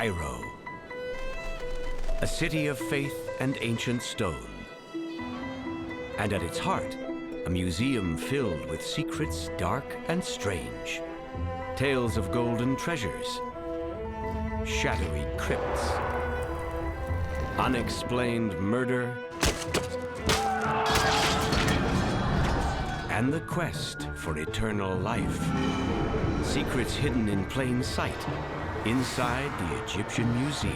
Cairo, a city of faith and ancient stone. And at its heart, a museum filled with secrets dark and strange. Tales of golden treasures, shadowy crypts, unexplained murder, and the quest for eternal life. Secrets hidden in plain sight inside the Egyptian Museum.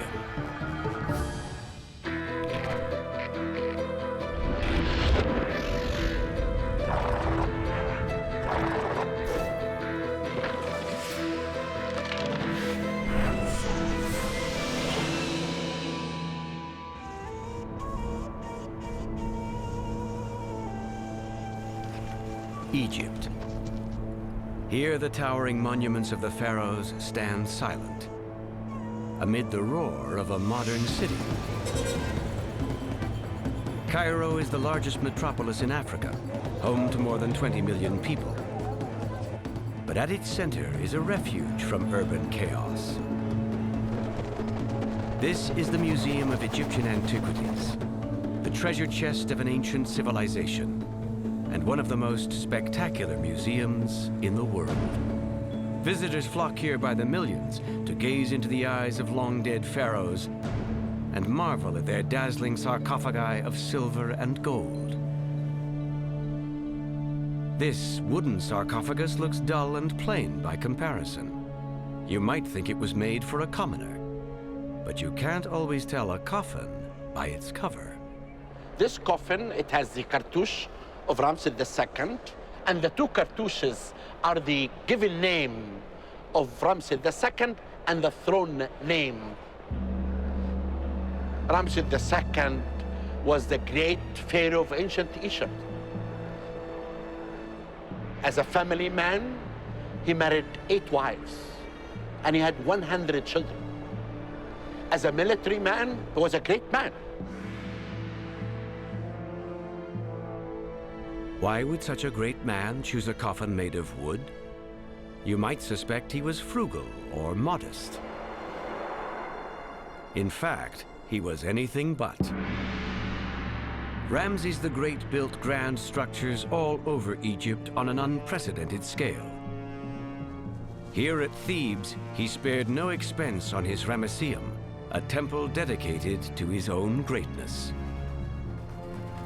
Egypt. Here the towering monuments of the pharaohs stand silent, amid the roar of a modern city. Cairo is the largest metropolis in Africa, home to more than 20 million people. But at its center is a refuge from urban chaos. This is the Museum of Egyptian Antiquities, the treasure chest of an ancient civilization, and one of the most spectacular museums in the world. Visitors flock here by the millions to gaze into the eyes of long-dead pharaohs and marvel at their dazzling sarcophagi of silver and gold. This wooden sarcophagus looks dull and plain by comparison. You might think it was made for a commoner, but you can't always tell a coffin by its cover. This coffin, it has the cartouche of Ramses II, and the two cartouches are the given name of Ramses II and the throne name. Ramses II was the great pharaoh of ancient Egypt. As a family man, he married 8 wives, and he had 100 children. As a military man, he was a great man. Why would such a great man choose a coffin made of wood? You might suspect he was frugal or modest. In fact, he was anything but. Ramses the Great built grand structures all over Egypt on an unprecedented scale. Here at Thebes, he spared no expense on his Ramesseum, a temple dedicated to his own greatness.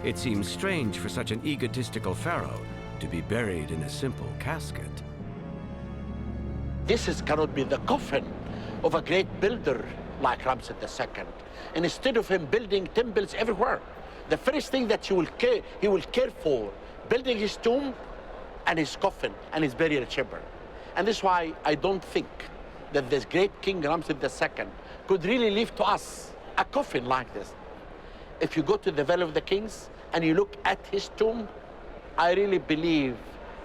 It seems strange for such an egotistical pharaoh to be buried in a simple casket. This cannot be the coffin of a great builder like Ramses II. And instead of him building temples everywhere, the first thing that he will care for, building his tomb and his coffin and his burial chamber. And this is why I don't think that this great King Ramses II could really leave to us a coffin like this. If you go to the Valley of the Kings and you look at his tomb, I really believe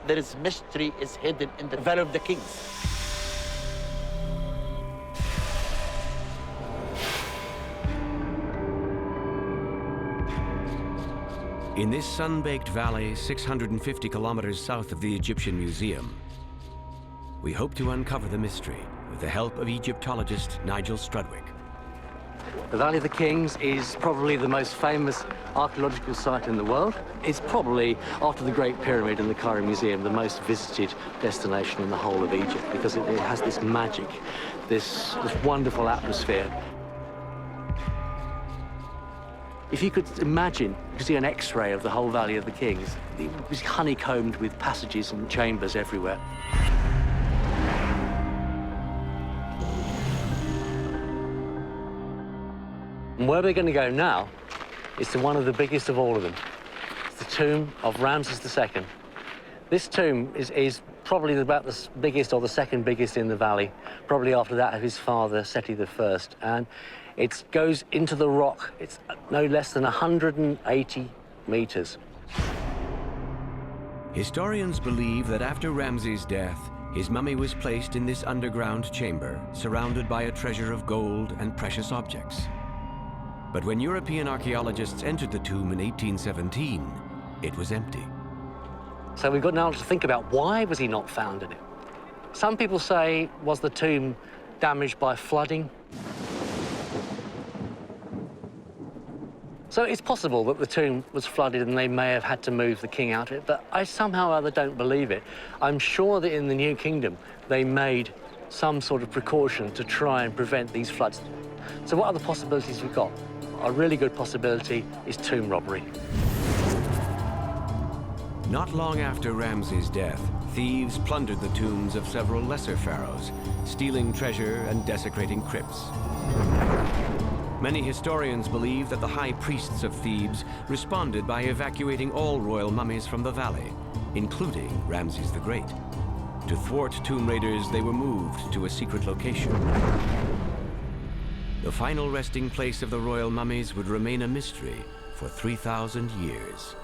there is mystery is hidden in the Valley of the Kings. In this sun-baked valley, 650 kilometers south of the Egyptian Museum, we hope to uncover the mystery with the help of Egyptologist Nigel Strudwick. The Valley of the Kings is probably the most famous archaeological site in the world. It's probably, after the Great Pyramid and the Cairo Museum, the most visited destination in the whole of Egypt because it has this magic, this wonderful atmosphere. If you could imagine, you could see an X-ray of the whole Valley of the Kings. It was honeycombed with passages and chambers everywhere. And where we're going to go now is to one of the biggest of all of them. It's the tomb of Ramses II. This tomb is probably about the biggest or the second biggest in the valley, probably after that of his father, Seti I. And it goes into the rock. It's no less than 180 meters. Historians believe that after Ramses' death, his mummy was placed in this underground chamber, surrounded by a treasure of gold and precious objects. But when European archaeologists entered the tomb in 1817, it was empty. So we've got now to think about why was he not found in it? Some people say, was the tomb damaged by flooding? So it's possible that the tomb was flooded and they may have had to move the king out of it, but I somehow or other don't believe it. I'm sure that in the New Kingdom, they made some sort of precaution to try and prevent these floods. So what other possibilities we've got? A really good possibility is tomb robbery. Not long after Ramses' death, thieves plundered the tombs of several lesser pharaohs, stealing treasure and desecrating crypts. Many historians believe that the high priests of Thebes responded by evacuating all royal mummies from the valley, including Ramses the Great. To thwart tomb raiders, they were moved to a secret location. The final resting place of the royal mummies would remain a mystery for 3,000 years.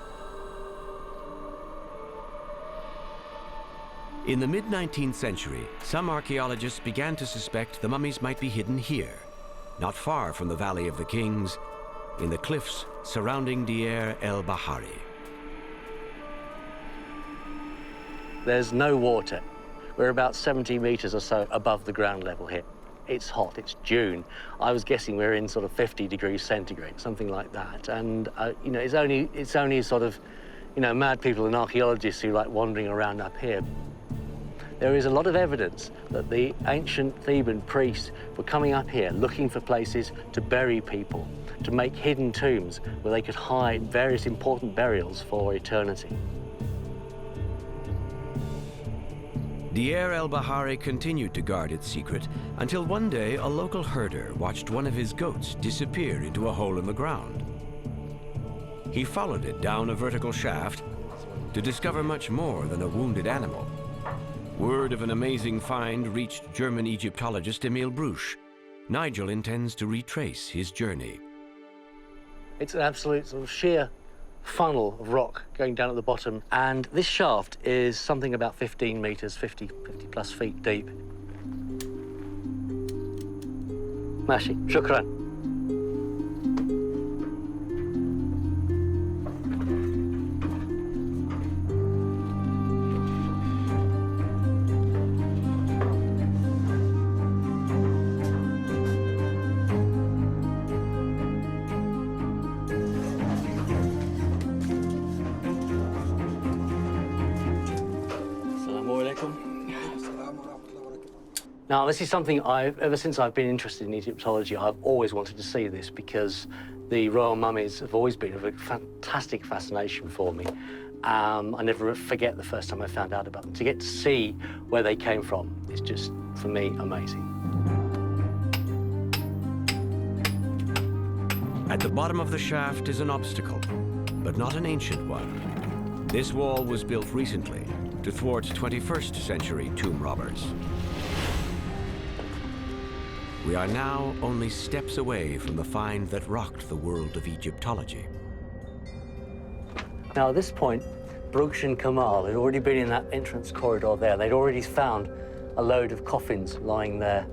In the mid-19th century, some archaeologists began to suspect the mummies might be hidden here, not far from the Valley of the Kings, in the cliffs surrounding Deir el-Bahari. There's no water. We're about 70 meters or so above the ground level here. It's hot, it's June. I was guessing we're in sort of 50 degrees centigrade, something like that. And, you know, it's only sort of, you know, mad people and archaeologists who like wandering around up here. There is a lot of evidence that the ancient Theban priests were coming up here looking for places to bury people, to make hidden tombs where they could hide various important burials for eternity. Deir el-Bahari continued to guard its secret until one day a local herder watched one of his goats disappear into a hole in the ground. He followed it down a vertical shaft to discover much more than a wounded animal. Word of an amazing find reached German Egyptologist Emil Bruch. Nigel intends to retrace his journey. It's an absolute sort of sheer funnel of rock going down at the bottom, and this shaft is something about 15 meters, 50 plus feet deep. Mashi, shukran. Now, this is something ever since I've been interested in Egyptology, I've always wanted to see this because the royal mummies have always been of a fantastic fascination for me. I never forget the first time I found out about them. To get to see where they came from is just, for me, amazing. At the bottom of the shaft is an obstacle, but not an ancient one. This wall was built recently to thwart 21st century tomb robbers. We are now only steps away from the find that rocked the world of Egyptology. Now, at this point, Bruch and Kamal had already been in that entrance corridor there. They'd already found a load of coffins lying there,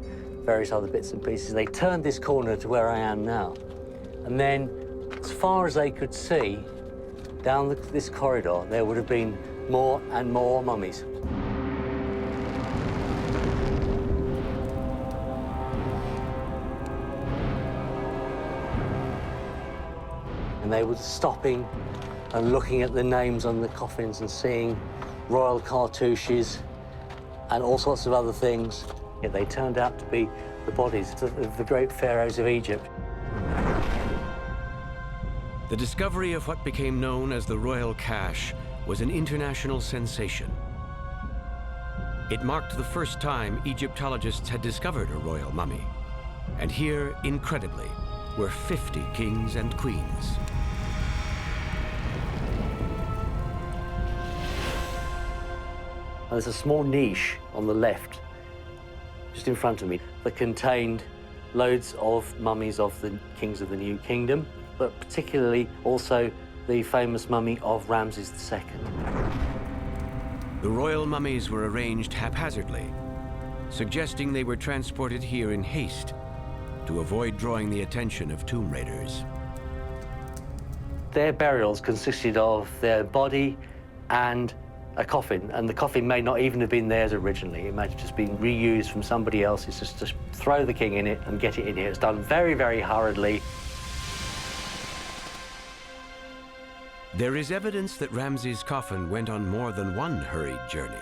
various other bits and pieces. They turned this corner to where I am now. And then, as far as they could see, down this corridor, there would have been more and more mummies. And they were stopping and looking at the names on the coffins and seeing royal cartouches and all sorts of other things. Yeah, they turned out to be the bodies of the great pharaohs of Egypt. The discovery of what became known as the royal cache was an international sensation. It marked the first time Egyptologists had discovered a royal mummy. And here, incredibly, were 50 kings and queens. There's a small niche on the left, just in front of me, that contained loads of mummies of the kings of the New Kingdom, but particularly also the famous mummy of Ramses II. The royal mummies were arranged haphazardly, suggesting they were transported here in haste to avoid drawing the attention of tomb raiders. Their burials consisted of their body and a coffin, and the coffin may not even have been theirs originally. It might have just been reused from somebody else's, just to throw the king in it and get it in here. It's done very, very hurriedly. There is evidence that Ramses' coffin went on more than one hurried journey.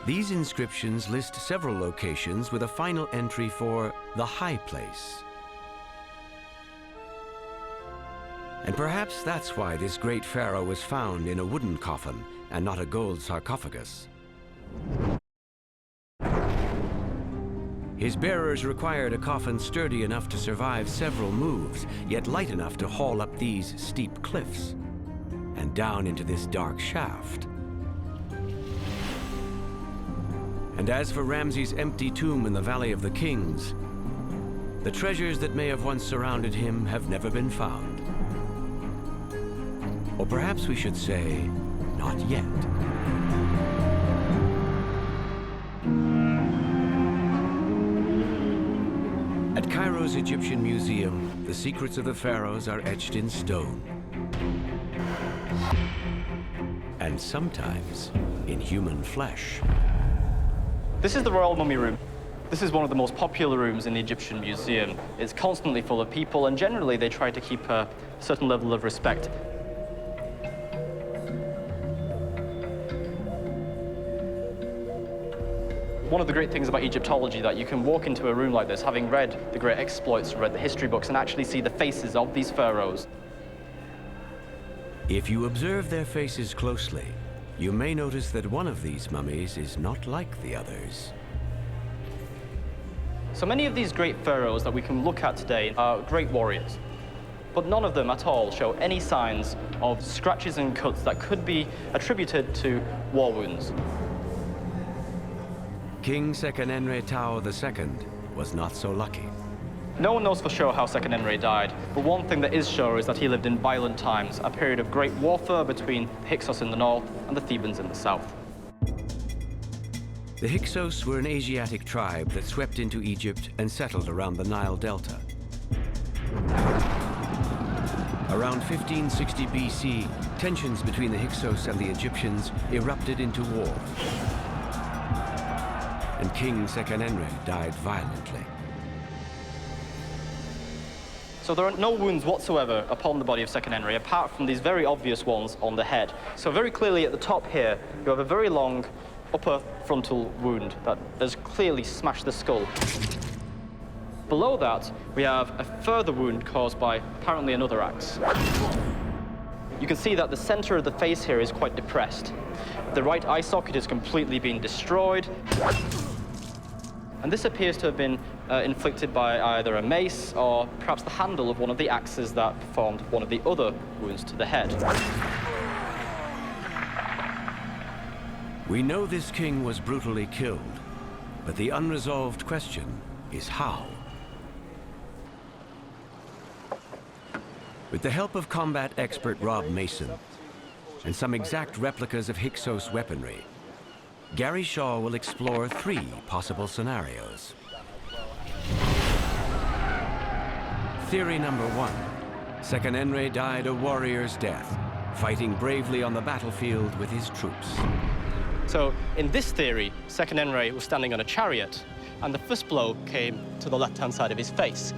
These inscriptions list several locations with a final entry for the high place. And perhaps that's why this great pharaoh was found in a wooden coffin and not a gold sarcophagus. His bearers required a coffin sturdy enough to survive several moves, yet light enough to haul up these steep cliffs and down into this dark shaft. And as for Ramses' empty tomb in the Valley of the Kings, the treasures that may have once surrounded him have never been found. Or perhaps we should say, not yet. At Cairo's Egyptian Museum, the secrets of the pharaohs are etched in stone. And sometimes in human flesh. This is the Royal Mummy Room. This is one of the most popular rooms in the Egyptian Museum. It's constantly full of people, and generally they try to keep a certain level of respect. One of the great things about Egyptology that you can walk into a room like this, having read the great exploits, read the history books, and actually see the faces of these pharaohs. If you observe their faces closely, you may notice that one of these mummies is not like the others. So many of these great pharaohs that we can look at today are great warriors, but none of them at all show any signs of scratches and cuts that could be attributed to war wounds. King Senakhtenre Tao II was not so lucky. No one knows for sure how Senakhtenre died, but one thing that is sure is that he lived in violent times, a period of great warfare between the Hyksos in the north and the Thebans in the south. The Hyksos were an Asiatic tribe that swept into Egypt and settled around the Nile Delta. Around 1560 BC, tensions between the Hyksos and the Egyptians erupted into war. And King Senakhtenre died violently. So there are no wounds whatsoever upon the body of Senakhtenre, apart from these very obvious ones on the head. So very clearly at the top here, you have a very long upper frontal wound that has clearly smashed the skull. Below that, we have a further wound caused by apparently another axe. You can see that the center of the face here is quite depressed. The right eye socket has completely been destroyed. And this appears to have been inflicted by either a mace or perhaps the handle of one of the axes that performed one of the other wounds to the head. We know this king was brutally killed, but the unresolved question is how? With the help of combat expert Rob Mason and some exact replicas of Hyksos weaponry, Gary Shaw will explore 3 possible scenarios. Theory number 1. Senakhtenre died a warrior's death, fighting bravely on the battlefield with his troops. So in this theory, Senakhtenre was standing on a chariot, and the first blow came to the left-hand side of his face.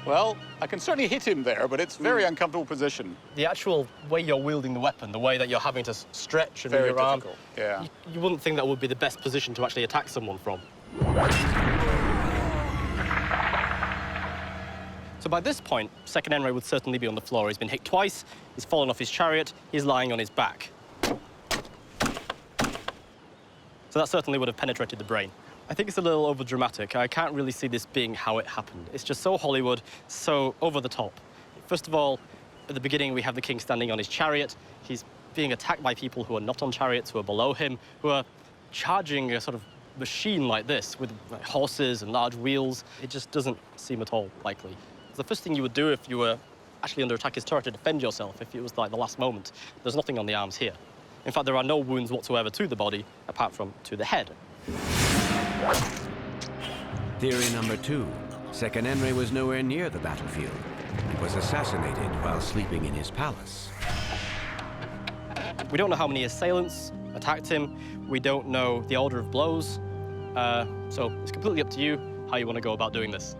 Well, I can certainly hit him there, but it's a very uncomfortable position. The actual way you're wielding the weapon, the way that you're having to stretch and move Very your arm, difficult, yeah. you wouldn't think that would be the best position to actually attack someone from. So by this point, Senakhtenre would certainly be on the floor. He's been hit twice, he's fallen off his chariot, he's lying on his back. So that certainly would have penetrated the brain. I think it's a little overdramatic. I can't really see this being how it happened. It's just so Hollywood, so over the top. First of all, at the beginning, we have the king standing on his chariot. He's being attacked by people who are not on chariots, who are below him, who are charging a sort of machine like this with like, horses and large wheels. It just doesn't seem at all likely. The first thing you would do if you were actually under attack is try to defend yourself if it was like the last moment. There's nothing on the arms here. In fact, there are no wounds whatsoever to the body, apart from to the head. Theory number 2. Senakhtenre was nowhere near the battlefield. He was assassinated while sleeping in his palace. We don't know how many assailants attacked him. We don't know the order of blows. So it's completely up to you how you want to go about doing this.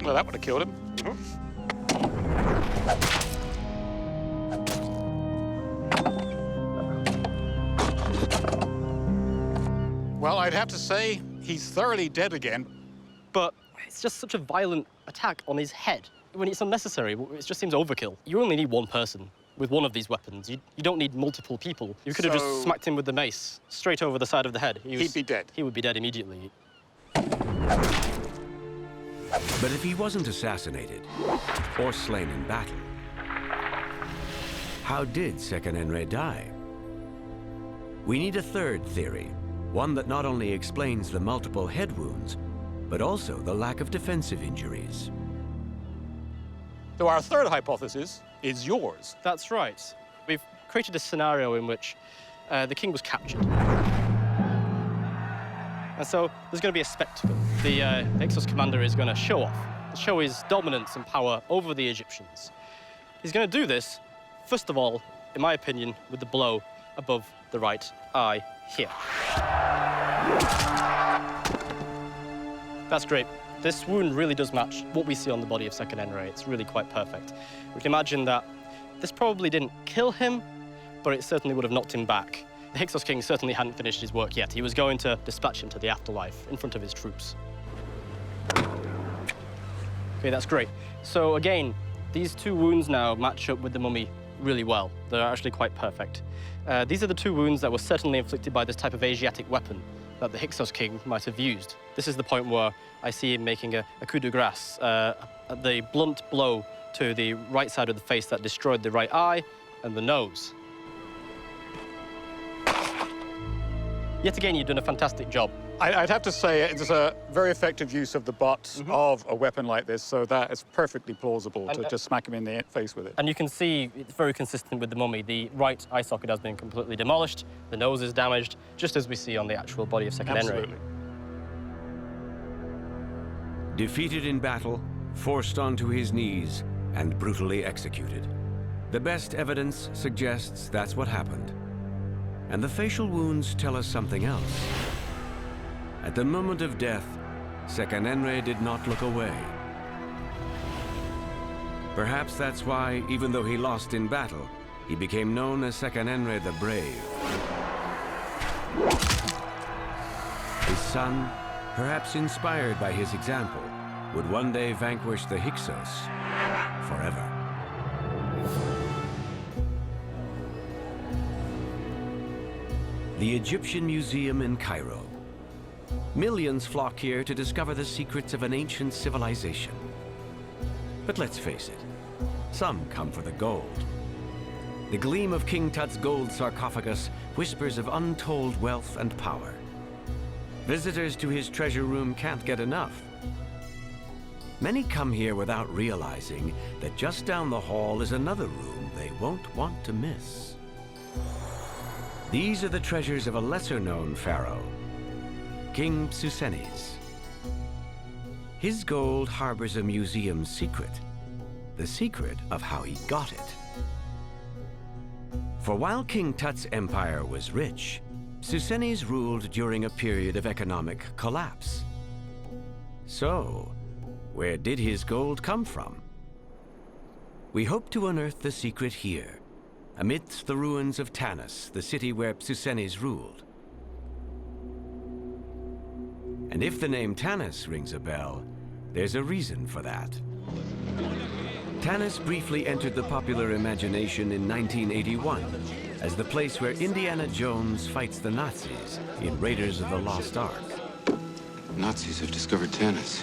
Well, that would have killed him. Well, I'd have to say he's thoroughly dead again. But it's just such a violent attack on his head. When it's unnecessary, it just seems overkill. You only need one person with one of these weapons. You don't need multiple people. You could have just smacked him with the mace straight over the side of the head. He'd be dead. He would be dead immediately. But if he wasn't assassinated or slain in battle, how did Sekhtenre die? We need a third theory, one that not only explains the multiple head wounds, but also the lack of defensive injuries. So our third hypothesis is yours. That's right. We've created a scenario in which the king was captured. And so there's going to be a spectacle. The Hyksos commander is going to show his dominance and power over the Egyptians. He's going to do this, first of all, in my opinion, with the blow above the right eye here. That's great. This wound really does match what we see on the body of Sekhtenre. It's really quite perfect. We can imagine that this probably didn't kill him, but it certainly would have knocked him back. The Hyksos king certainly hadn't finished his work yet. He was going to dispatch him to the afterlife in front of his troops. Okay, that's great. So again, these two wounds now match up with the mummy really well. They're actually quite perfect. These are the two wounds that were certainly inflicted by this type of Asiatic weapon that the Hyksos king might have used. This is the point where I see him making a coup de grace, the blunt blow to the right side of the face that destroyed the right eye and the nose. Yet again, you've done a fantastic job. I'd have to say it's a very effective use of the butt of a weapon like this, so that is perfectly plausible to just smack him in the face with it. And you can see it's very consistent with the mummy. The right eye socket has been completely demolished, the nose is damaged, just as we see on the actual body of Sekhtenre. Absolutely. Defeated in battle, forced onto his knees, and brutally executed. The best evidence suggests that's what happened. And the facial wounds tell us something else. At the moment of death, Sekhtenre did not look away. Perhaps that's why, even though he lost in battle, he became known as Sekhtenre the Brave. His son, perhaps inspired by his example, would one day vanquish the Hyksos forever. The Egyptian Museum in Cairo. Millions flock here to discover the secrets of an ancient civilization. But let's face it, some come for the gold. The gleam of King Tut's gold sarcophagus whispers of untold wealth and power. Visitors to his treasure room can't get enough. Many come here without realizing that just down the hall is another room they won't want to miss. These are the treasures of a lesser-known pharaoh, King Senakhtenre. His gold harbors a museum's secret, the secret of how he got it. For while King Tut's empire was rich, Senakhtenre ruled during a period of economic collapse. So, where did his gold come from? We hope to unearth the secret here, amidst the ruins of Tanis, the city where Senakhtenre ruled. And if the name Tanis rings a bell, there's a reason for that. Tanis briefly entered the popular imagination in 1981 as the place where Indiana Jones fights the Nazis in Raiders of the Lost Ark. Nazis have discovered Tanis.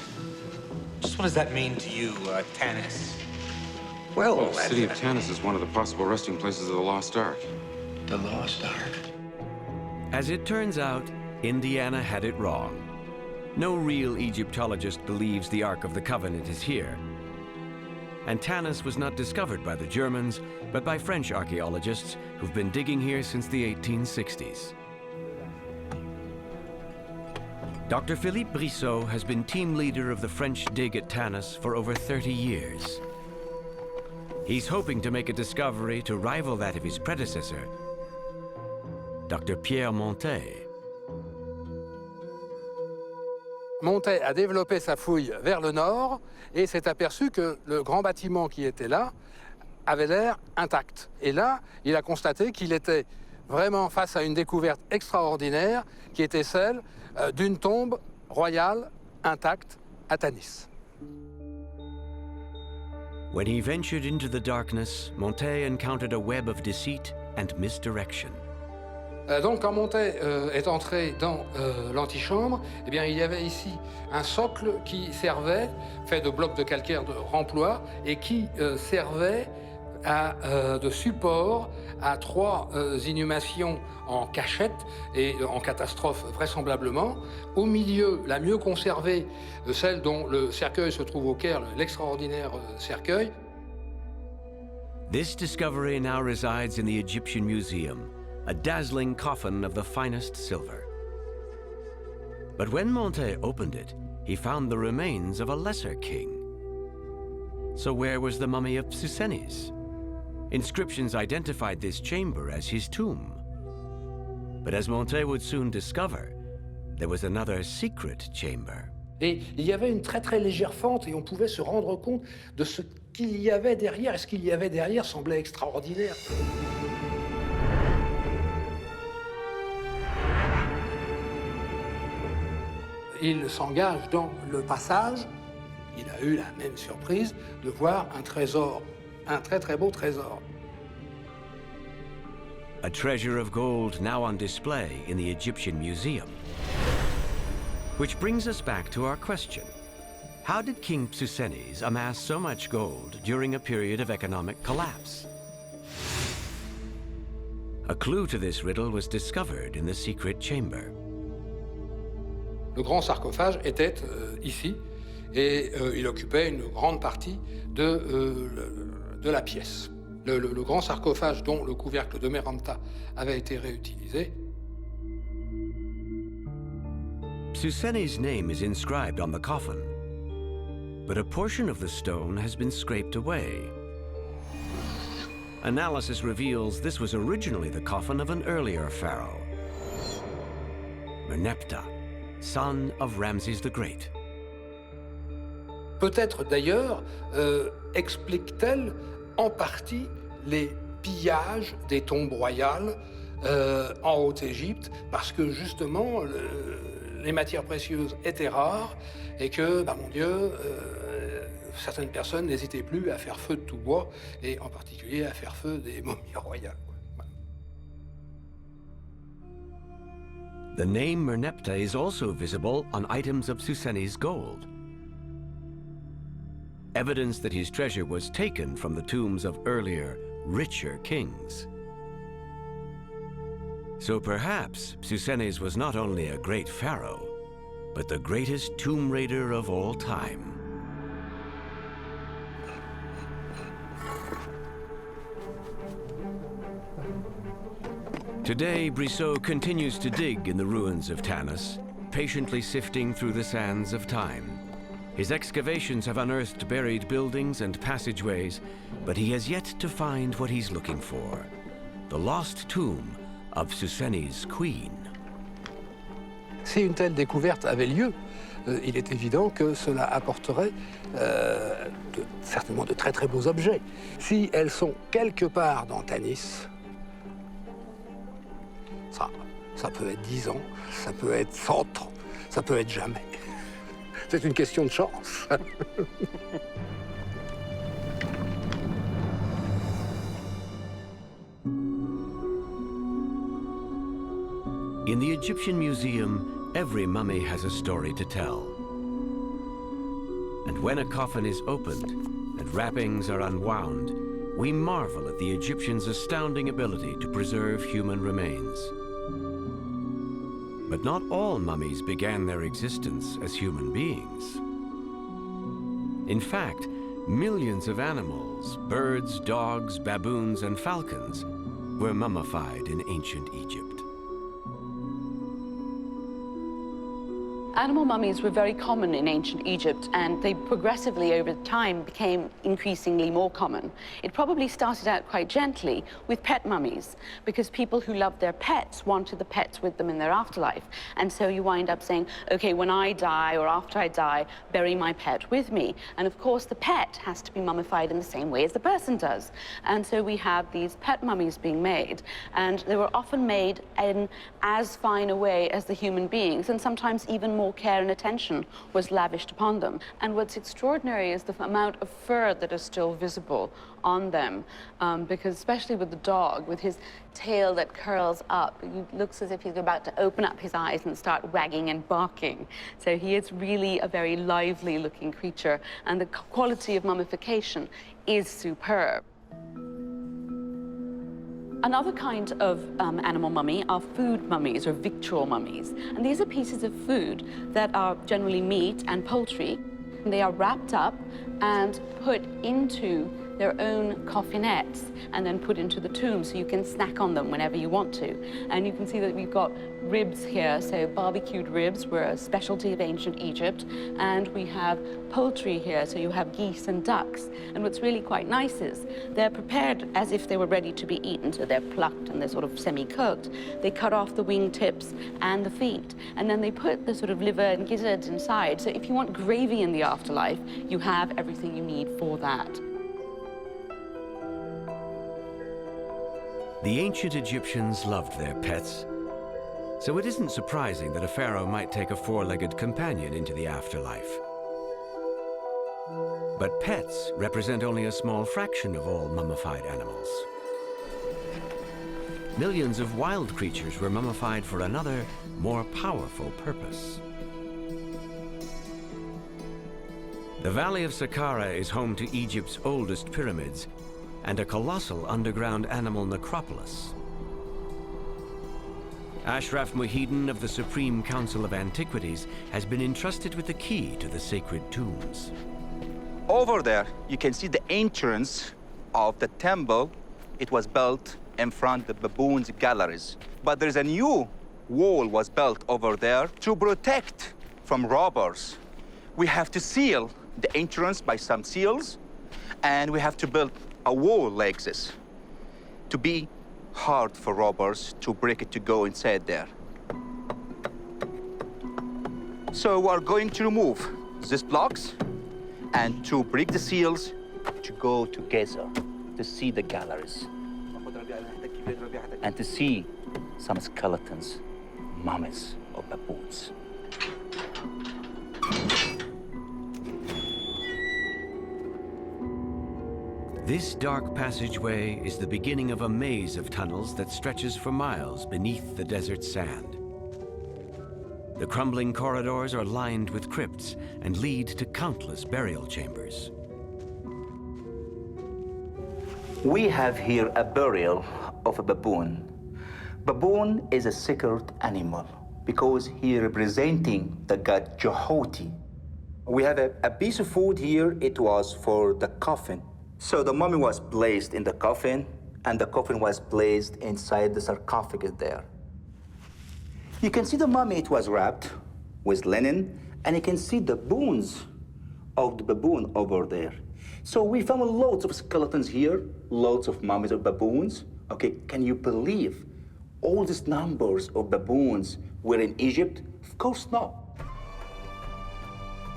Just what does that mean to you, Tanis? Well, the city of Tanis is one of the possible resting places of the Lost Ark. The Lost Ark. As it turns out, Indiana had it wrong. No real Egyptologist believes the Ark of the Covenant is here. And Tanis was not discovered by the Germans, but by French archaeologists who've been digging here since the 1860s. Dr. Philippe Brissot has been team leader of the French dig at Tanis for over 30 years. He's hoping to make a discovery to rival that of his predecessor. Dr. Pierre Montet. Montet a développé sa fouille vers le nord et s'est aperçu que le grand bâtiment qui était là avait l'air intact. Et là, il a constaté qu'il était vraiment face à une découverte extraordinaire qui était celle d'une tombe royale intacte à Tanis. When he ventured into the darkness, Montet encountered a web of deceit and misdirection. Donc, quand Montet est entré dans l'antichambre, eh bien, il y avait ici un socle qui servait, fait de blocs de calcaire de remploi, et qui servait de support à trois inhumations en cachette et en catastrophe vraisemblablement. Au milieu, la mieux conservée, celle dont le cercueil se trouve au Caire, l'extraordinaire cercueil. This discovery now resides in the Egyptian Museum, a dazzling coffin of the finest silver. But when Montet opened it, he found the remains of a lesser king. So where was the mummy of Psusenes? Inscriptions identified this chamber as his tomb. But as Montet would soon discover, there was another secret chamber. Et il y avait une très très légère fente et on pouvait se rendre compte de ce qu'il y avait derrière. Et ce qu'il y avait derrière semblait extraordinaire. Il s'engage dans le passage. Il a eu la même surprise de voir un trésor, un très très beau trésor. A treasure of gold now on display in the Egyptian Museum. Which brings us back to our question. How did King Psusenes amass so much gold during a period of economic collapse? A clue to this riddle was discovered in the secret chamber. Le grand sarcophage était ici et il occupait une grande partie de la pièce. Le grand sarcophage dont le couvercle de Meramta avait été réutilisé. Psusenes' name is inscribed on the coffin, but a portion of the stone has been scraped away. Analysis reveals this was originally the coffin of an earlier pharaoh, Merneptah, son of Ramses the Great. Peut-être d'ailleurs explique-t-elle en partie les pillages des tombes royales en Haute-Égypte, parce que justement les matières précieuses étaient rares et que, mon Dieu, certaines personnes n'hésitaient plus à faire feu de tout bois et en particulier à faire feu des momies royales. The name Merneptah is also visible on items of Psusenes' gold. Evidence that his treasure was taken from the tombs of earlier, richer kings. So perhaps Psusenes was not only a great pharaoh, but the greatest tomb raider of all time. Today, Brissot continues to dig in the ruins of Tanis, patiently sifting through the sands of time. His excavations have unearthed buried buildings and passageways, but he has yet to find what he's looking for, the lost tomb of Psusenes' queen. Si une telle découverte avait lieu, il est évident que cela apporterait certainement de très très beaux objets. Si elles sont quelque part dans Tanis, ça peut être 10 ans, ça peut être 100 ans, ça peut être jamais. C'est une question de chance. In the Egyptian Museum, every mummy has a story to tell. And when a coffin is opened and wrappings are unwound, we marvel at the Egyptians' astounding ability to preserve human remains. But not all mummies began their existence as human beings. In fact, millions of animals, birds, dogs, baboons, and falcons were mummified in ancient Egypt. Animal mummies were very common in ancient Egypt, and they progressively over time became increasingly more common. It probably started out quite gently with pet mummies, because people who loved their pets wanted the pets with them in their afterlife. And so you wind up saying, okay, when I die or after I die, bury my pet with me. And of course, the pet has to be mummified in the same way as the person does. And so we have these pet mummies being made, and they were often made in as fine a way as the human beings, and sometimes even more care and attention was lavished upon them. And what's extraordinary is the amount of fur that is still visible on them, because especially with the dog, with his tail that curls up, it looks as if he's about to open up his eyes and start wagging and barking. So he is really a very lively looking creature, and the quality of mummification is superb. Another kind of animal mummy are food mummies or victual mummies. And these are pieces of food that are generally meat and poultry. And they are wrapped up and put into their own coffinettes and then put into the tomb so you can snack on them whenever you want to. And you can see that we've got ribs here, so barbecued ribs were a specialty of ancient Egypt. And we have poultry here, so you have geese and ducks. And what's really quite nice is they're prepared as if they were ready to be eaten, so they're plucked and they're sort of semi-cooked. They cut off the wing tips and the feet, and then they put the sort of liver and gizzards inside. So if you want gravy in the afterlife, you have everything you need for that. The ancient Egyptians loved their pets, so it isn't surprising that a pharaoh might take a four-legged companion into the afterlife. But pets represent only a small fraction of all mummified animals. Millions of wild creatures were mummified for another, more powerful purpose. The Valley of Saqqara is home to Egypt's oldest pyramids and a colossal underground animal necropolis. Ashraf Muhyiddin of the Supreme Council of Antiquities has been entrusted with the key to the sacred tombs. Over there, you can see the entrance of the temple. It was built in front of the baboons' galleries. But there's a new wall was built over there to protect from robbers. We have to seal the entrance by some seals, and we have to build a wall like this to be hard for robbers to break it to go inside there. So we are going to remove these blocks and to break the seals to go together to see the galleries and to see some skeletons, mummies of baboons. This dark passageway is the beginning of a maze of tunnels that stretches for miles beneath the desert sand. The crumbling corridors are lined with crypts and lead to countless burial chambers. We have here a burial of a baboon. Baboon is a sacred animal because he representing the god Jehovah. We have a piece of food here. It was for the coffin. So the mummy was placed in the coffin, and the coffin was placed inside the sarcophagus there. You can see the mummy, it was wrapped with linen, and you can see the bones of the baboon over there. So we found loads of skeletons here, loads of mummies of baboons. Okay, can you believe all these numbers of baboons were in Egypt? Of course not.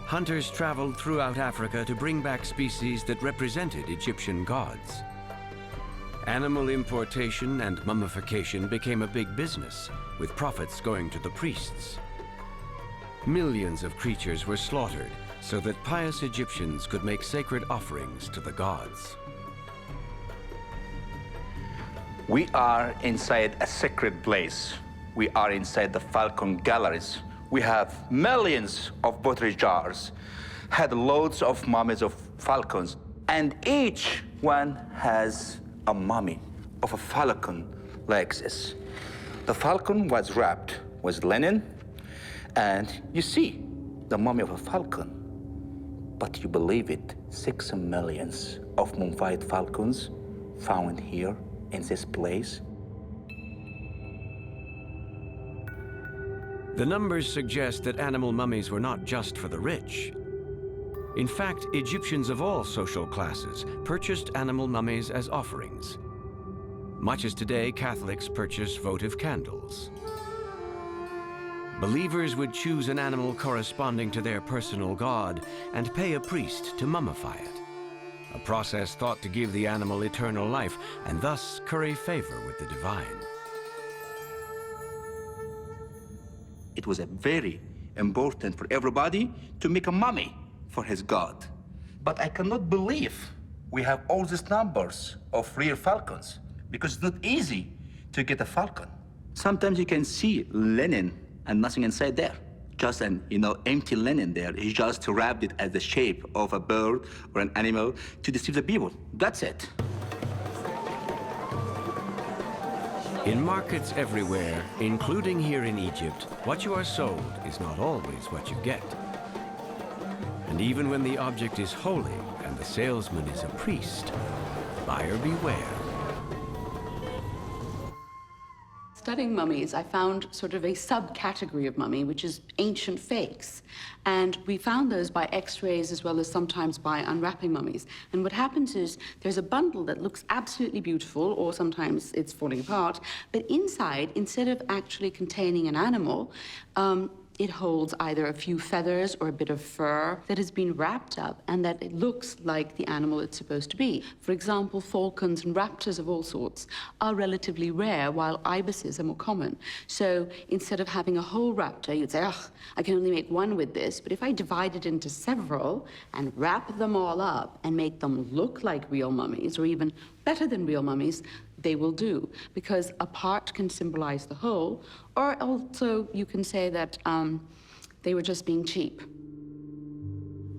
Hunters traveled throughout Africa to bring back species that represented Egyptian gods. Animal importation and mummification became a big business, with profits going to the priests. Millions of creatures were slaughtered so that pious Egyptians could make sacred offerings to the gods. We are inside a sacred place. We are inside the Falcon Galleries. We have millions of pottery jars, had loads of mummies of falcons, and each one has a mummy of a falcon like this. The falcon was wrapped with linen, and you see the mummy of a falcon. But you believe it, 6 million of mummified falcons found here in this place. The numbers suggest that animal mummies were not just for the rich. In fact, Egyptians of all social classes purchased animal mummies as offerings, much as today Catholics purchase votive candles. Believers would choose an animal corresponding to their personal god and pay a priest to mummify it, a process thought to give the animal eternal life and thus curry favor with the divine. It was very important for everybody to make a mummy for his god. But I cannot believe we have all these numbers of real falcons, because it's not easy to get a falcon. Sometimes you can see linen and nothing inside there. Just an, empty linen there. He just wrapped it as the shape of a bird or an animal to deceive the people. That's it. In markets everywhere, including here in Egypt, what you are sold is not always what you get. And even when the object is holy and the salesman is a priest, buyer beware. Studying mummies, I found sort of a subcategory of mummy, which is ancient fakes. And we found those by x-rays as well as sometimes by unwrapping mummies. And what happens is there's a bundle that looks absolutely beautiful, or sometimes it's falling apart, but inside, instead of actually containing an animal, it holds either a few feathers or a bit of fur that has been wrapped up and that it looks like the animal it's supposed to be. For example, falcons and raptors of all sorts are relatively rare, while ibises are more common. So instead of having a whole raptor, you'd say, ugh, I can only make one with this. But if I divide it into several and wrap them all up and make them look like real mummies, or even better than real mummies, they will do, because a part can symbolize the whole, or also you can say that they were just being cheap.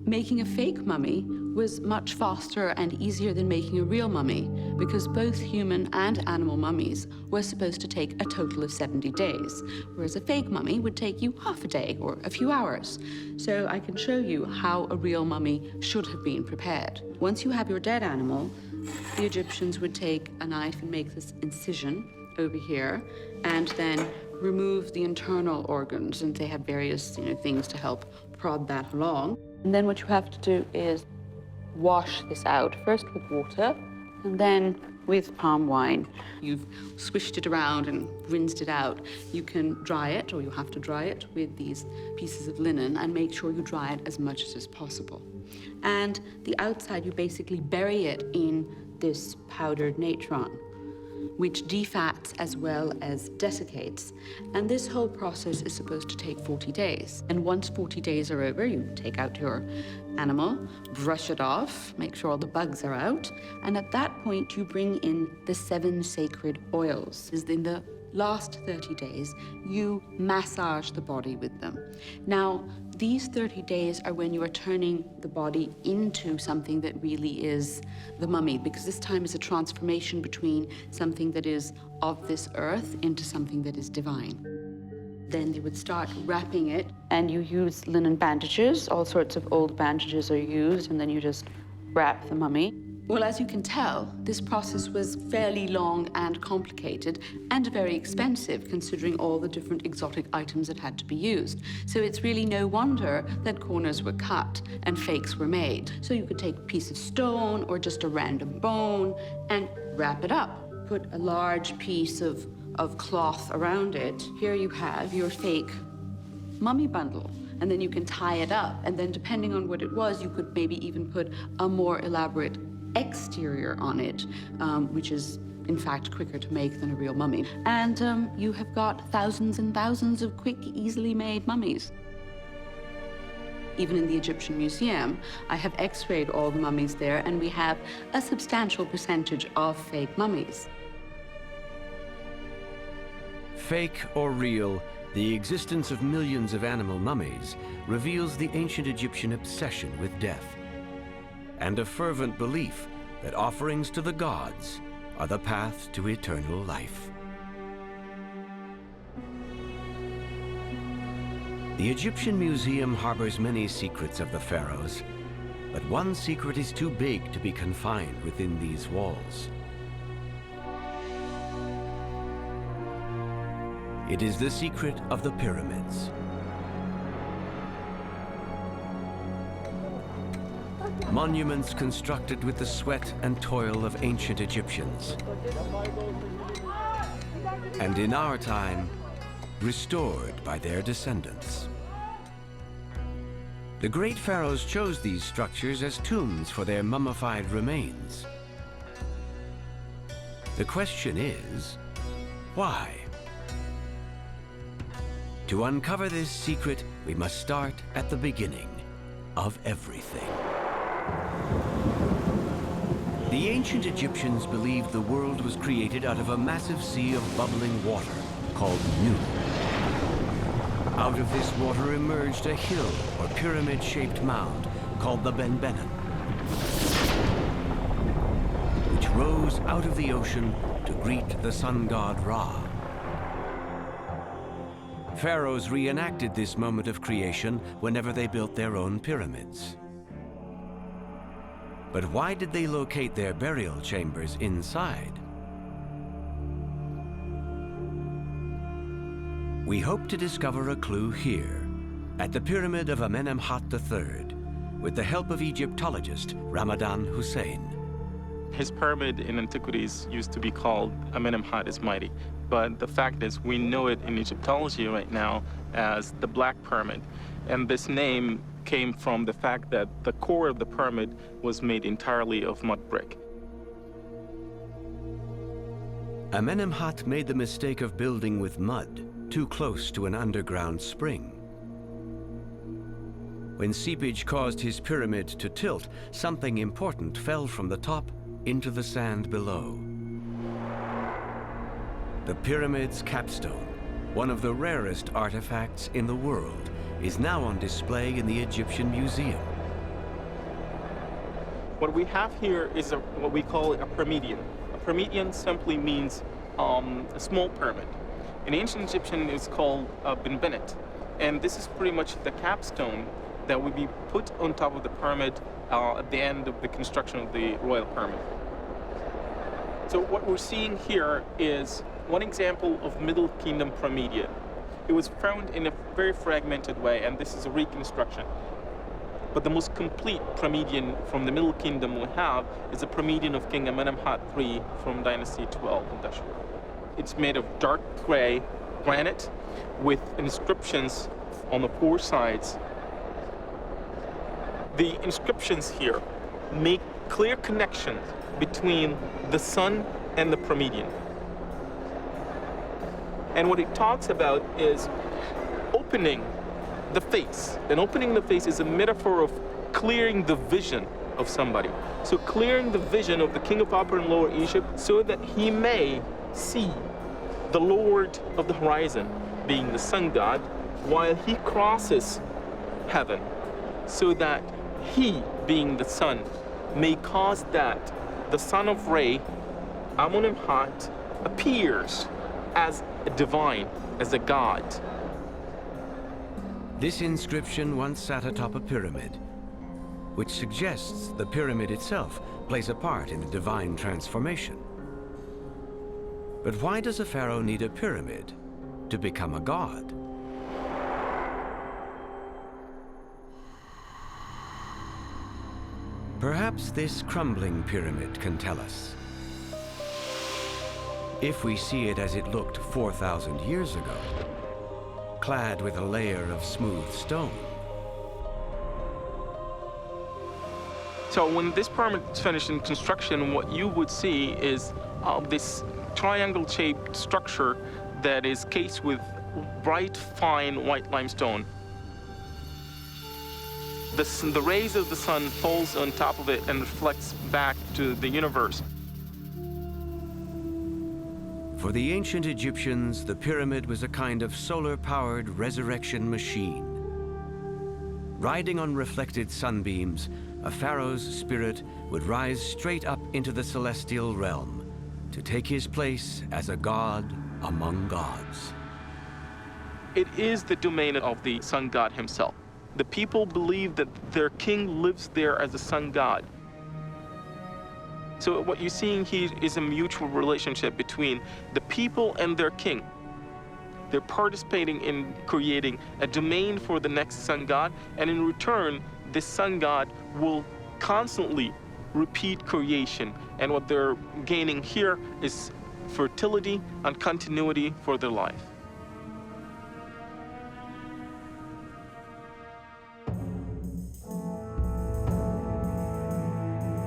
Making a fake mummy was much faster and easier than making a real mummy, because both human and animal mummies were supposed to take a total of 70 days, whereas a fake mummy would take you half a day or a few hours. So I can show you how a real mummy should have been prepared. Once you have your dead animal, the Egyptians would take a knife and make this incision over here, and then remove the internal organs, and they had various things to help prod that along. And then what you have to do is wash this out, first with water, and then with palm wine. You've swished it around and rinsed it out. You can dry it, or you have to dry it, with these pieces of linen, and make sure you dry it as much as possible. And the outside, you basically bury it in this powdered natron, which defats as well as desiccates. And this whole process is supposed to take 40 days. And once 40 days are over, you take out your animal, brush it off, make sure all the bugs are out, and at that point you bring in the 7 sacred oils. In the last 30 days, you massage the body with them. Now, these 30 days are when you are turning the body into something that really is the mummy, because this time is a transformation between something that is of this earth into something that is divine. Then they would start wrapping it, and you use linen bandages. All sorts of old bandages are used, and then you just wrap the mummy. Well, as you can tell, this process was fairly long and complicated and very expensive, considering all the different exotic items that had to be used. So it's really no wonder that corners were cut and fakes were made. So you could take a piece of stone or just a random bone and wrap it up. Put a large piece of cloth around it. Here you have your fake mummy bundle. And then you can tie it up. And then depending on what it was, you could maybe even put a more elaborate exterior on it, which is in fact quicker to make than a real mummy. And you have got thousands and thousands of quick, easily made mummies. Even in the Egyptian Museum, I have x-rayed all the mummies there, and we have a substantial percentage of fake mummies. Fake or real, the existence of millions of animal mummies reveals the ancient Egyptian obsession with death, and a fervent belief that offerings to the gods are the path to eternal life. The Egyptian Museum harbors many secrets of the pharaohs, but one secret is too big to be confined within these walls. It is the secret of the pyramids. Monuments constructed with the sweat and toil of ancient Egyptians. And in our time, restored by their descendants. The great pharaohs chose these structures as tombs for their mummified remains. The question is, why? To uncover this secret, we must start at the beginning of everything. The ancient Egyptians believed the world was created out of a massive sea of bubbling water called Nu. Out of this water emerged a hill or pyramid-shaped mound called the Benbenon, which rose out of the ocean to greet the sun god Ra. Pharaohs reenacted this moment of creation whenever they built their own pyramids. But why did they locate their burial chambers inside? We hope to discover a clue here, at the Pyramid of Amenemhat III, with the help of Egyptologist Ramadan Hussein. His pyramid in antiquities used to be called Amenemhat is Mighty, but the fact is we know it in Egyptology right now as the Black Pyramid, and this name came from the fact that the core of the pyramid was made entirely of mud brick. Amenemhat made the mistake of building with mud, too close to an underground spring. When seepage caused his pyramid to tilt, something important fell from the top into the sand below. The pyramid's capstone, one of the rarest artifacts in the world, is now on display in the Egyptian Museum. What we have here is what we call a pyramidion. A pyramidion simply means a small pyramid. In ancient Egyptian, it's called a benbenet. And this is pretty much the capstone that would be put on top of the pyramid at the end of the construction of the royal pyramid. So what we're seeing here is one example of Middle Kingdom pyramidion. It was found in a very fragmented way, and this is a reconstruction. But the most complete pyramidion from the Middle Kingdom we have is a pyramidion of King Amenemhat III from Dynasty 12 in Dashur. It's made of dark gray granite with inscriptions on the four sides. The inscriptions here make clear connections between the sun and the pyramidion. And what it talks about is opening the face. And opening the face is a metaphor of clearing the vision of somebody. So clearing the vision of the king of Upper and Lower Egypt so that he may see the Lord of the horizon, being the sun god, while he crosses heaven, so that he, being the sun, may cause that the son of Re, Amenemhat, appears as a divine, as a god. This inscription once sat atop a pyramid, which suggests the pyramid itself plays a part in the divine transformation. But why does a pharaoh need a pyramid to become a god? Perhaps this crumbling pyramid can tell us. If we see it as it looked 4,000 years ago, clad with a layer of smooth stone. So when this pyramid is finished in construction, what you would see is this triangle-shaped structure that is cased with bright, fine white limestone. The rays of the sun falls on top of it and reflects back to the universe. For the ancient Egyptians, the pyramid was a kind of solar-powered resurrection machine. Riding on reflected sunbeams, a pharaoh's spirit would rise straight up into the celestial realm to take his place as a god among gods. It is the domain of the sun god himself. The people believe that their king lives there as a sun god. So what you're seeing here is a mutual relationship between the people and their king. They're participating in creating a domain for the next sun god, and in return, this sun god will constantly repeat creation. And what they're gaining here is fertility and continuity for their life.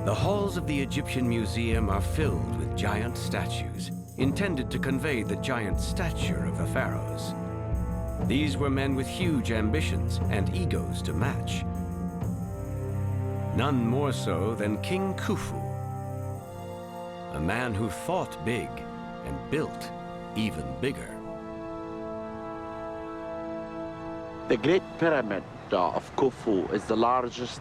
The halls of the Egyptian Museum are filled with giant statues, intended to convey the giant stature of the pharaohs. These were men with huge ambitions and egos to match. None more so than King Khufu, a man who thought big and built even bigger. The Great Pyramid of Khufu is the largest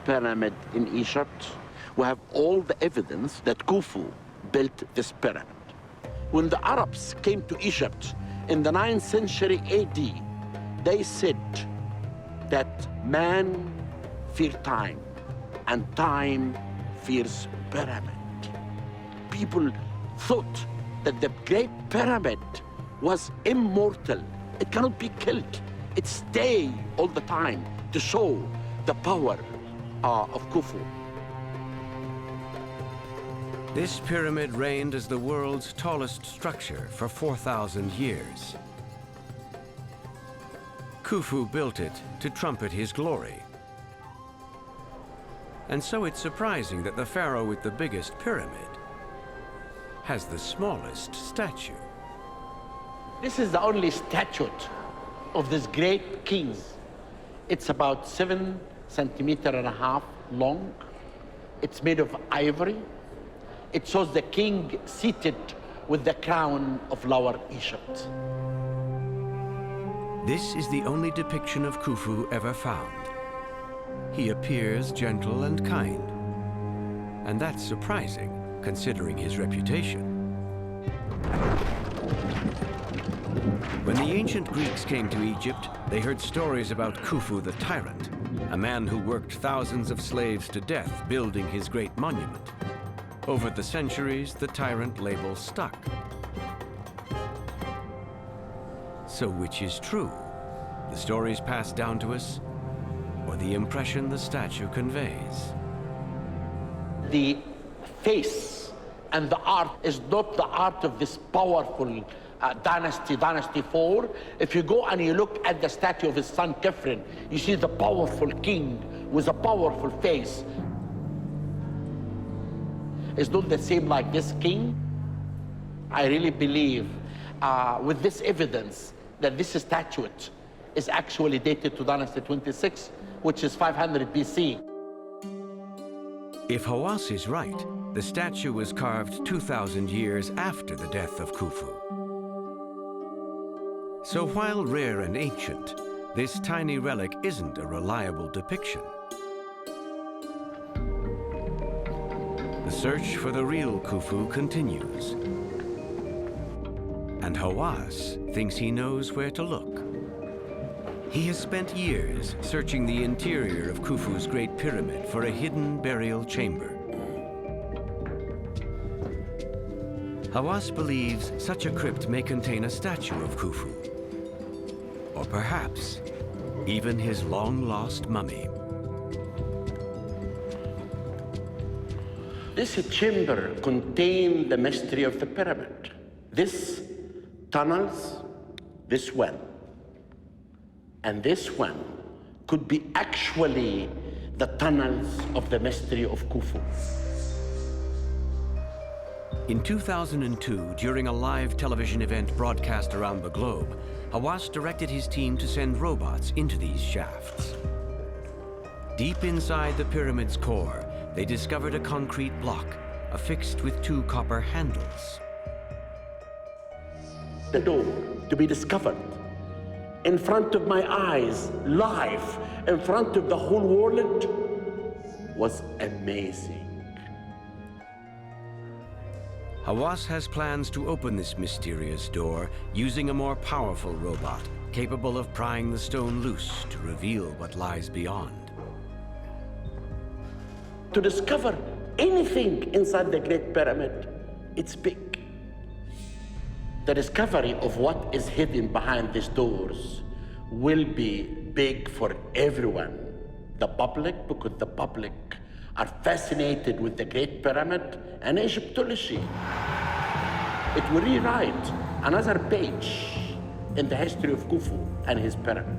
pyramid in Egypt. We have all the evidence that Khufu built this pyramid. When the Arabs came to Egypt in the 9th century AD, they said that man fears time and time fears pyramid. People thought that the Great Pyramid was immortal. It cannot be killed. It stays all the time to show the power of Khufu. This pyramid reigned as the world's tallest structure for 4,000 years. Khufu built it to trumpet his glory. And so it's surprising that the pharaoh with the biggest pyramid has the smallest statue. This is the only statue of this great king. It's about 7.5 centimeters long. It's made of ivory. It shows the king seated with the crown of Lower Egypt. This is the only depiction of Khufu ever found. He appears gentle and kind. And that's surprising, considering his reputation. When the ancient Greeks came to Egypt, they heard stories about Khufu the tyrant, a man who worked thousands of slaves to death building his great monument. Over the centuries, the tyrant label stuck. So which is true? The stories passed down to us, or the impression the statue conveys? The face and the art is not the art of this powerful dynasty 4. If you go and you look at the statue of his son Khafre, you see the powerful king with a powerful face. It's not the same like this king. I really believe with this evidence that this statue is actually dated to Dynasty 26, which is 500 BC. If Hawass is right, the statue was carved 2,000 years after the death of Khufu. So while rare and ancient, this tiny relic isn't a reliable depiction. The search for the real Khufu continues. And Hawass thinks he knows where to look. He has spent years searching the interior of Khufu's Great Pyramid for a hidden burial chamber. Hawass believes such a crypt may contain a statue of Khufu, or perhaps even his long-lost mummy. This chamber contains the mystery of the pyramid. This tunnels, this one, and this one could be actually the tunnels of the mystery of Khufu. In 2002, during a live television event broadcast around the globe, Hawass directed his team to send robots into these shafts. Deep inside the pyramid's core, they discovered a concrete block, affixed with 2 copper handles. The door to be discovered in front of my eyes, live, in front of the whole world, was amazing. Hawass has plans to open this mysterious door using a more powerful robot, capable of prying the stone loose to reveal what lies beyond. To discover anything inside the Great Pyramid, it's big. The discovery of what is hidden behind these doors will be big for everyone. The public, because the public are fascinated with the Great Pyramid and Egyptology. It will rewrite another page in the history of Khufu and his pyramid.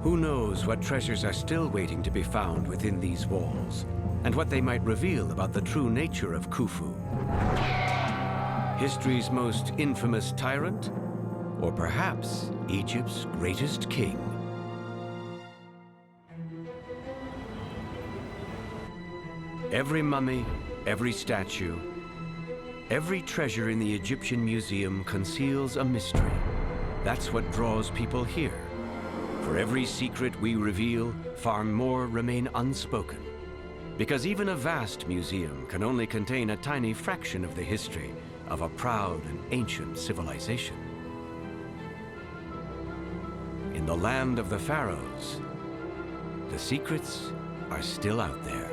Who knows what treasures are still waiting to be found within these walls, and what they might reveal about the true nature of Khufu. History's most infamous tyrant, or perhaps Egypt's greatest king. Every mummy, every statue, every treasure in the Egyptian museum conceals a mystery. That's what draws people here. For every secret we reveal, far more remain unspoken. Because even a vast museum can only contain a tiny fraction of the history of a proud and ancient civilization. In the land of the Pharaohs, the secrets are still out there.